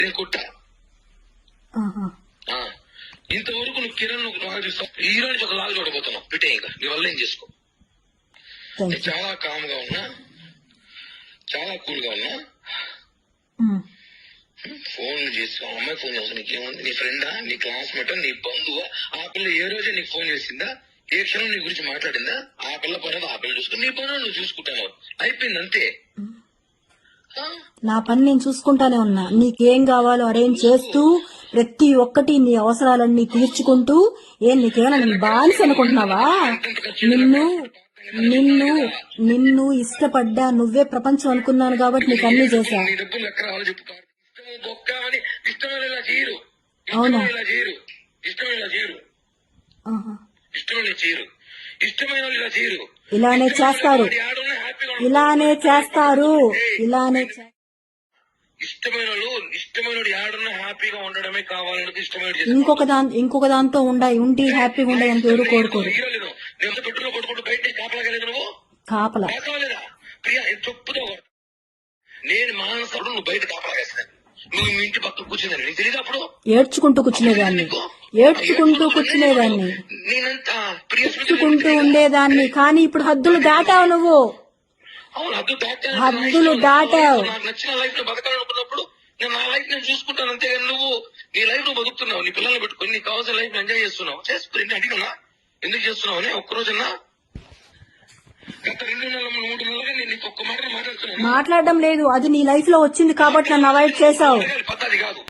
నేను కొట్టా. ఇంతవరకు నువ్వు కిరణ్ హీరో నుంచి ఒక లాగా చూడబోతున్నావు. పిటే ఇంకా నీ వల్ల ఏం చేసుకో. నేను చాలా కామ్ గా ఉన్నా, చాలా కూల్ గా ఉన్నా. ఫోన్లు చేసి అమ్మాయి ఫోన్ చేస్తా, నీకేముంది? నీ ఫ్రెండా, నీ క్లాస్మేటా, నీ బంధువా? ఆ పిల్ల ఏ రోజే నీకు ఫోన్ చేసిందా? ఏ క్షణం నీ గురించి మాట్లాడిందా? ఆ పిల్ల పని ఆ పిల్ల చూసుకుని నీ పని నువ్వు చూసుకుంటావు. అయిపోయింది అంతే. నా పని నేను చూసుకుంటానే ఉన్నా. నీకేం కావాలో అరేంజ్ చేస్తూ ప్రతి ఒక్కటి నీ అవసరాలన్నీ తీర్చుకుంటూ నీకేమైనా నేను బానిస అనుకుంటున్నావా? నిన్ను నిన్ను నిన్ను ఇష్టపడ్డా, నువ్వే ప్రపంచం అనుకున్నాను కాబట్టి నీకు అన్ని చేశా. అవునా? ఇలానే చేస్తారు, ఇలానే చేస్తారు, ఇలానే ఇష్టమైన హ్యాపీగా ఉండడమే కావాలన్నది. ఇష్టమైన ఇంకొక దాంతో ఉండి హ్యాపీగా ఉండాలి అంటే ఎవరు కోరుకోరు. పెట్టులో కొట్టుకుంటూ బయట కాపలాగలేదు నువ్వు. కాపలా ప్రియా చెప్పుతో నేను మానసడు, నువ్వు బయట కాపలాగేస్తాను. నువ్వు మీ ఇంటి పక్కన కూర్చుందని నీకు తెలియదు. అప్పుడు ఏడ్చుకుంటూ కూర్చునేదాన్ని, నేనంతా ఏడ్చుకుంటూ ఉండేదాన్ని. కానీ ఇప్పుడు హద్దులు దాటావు నువ్వు. అవును, హద్దులు దాటావు. నాకు నచ్చిన లైఫ్ లో బతకాలనుకున్నప్పుడు నేను నా లైఫ్ నేను చూసుకుంటాను అంతేగాని నువ్వు నీ లైఫ్ నువ్వు బతుకుతున్నావు. నీ పిల్లల్ని పెట్టుకుని నీకు కావాల్సిన లైఫ్ ఎంజాయ్ చేస్తున్నావు. చేసుకుని అడిగినా ఎందుకు చేస్తున్నావు అని ఒక్కరోజున్నా గత 2 నెలలు 3 నెలలుగా నేను నీకు ఒక్క మాట మాట్లాడుతున్నాను. మాట్లాడడం లేదు, అది నీ లైఫ్ లో వచ్చింది కాబట్టి నన్ను అవాయిడ్ చేసావు. పద్ధతి కాదు.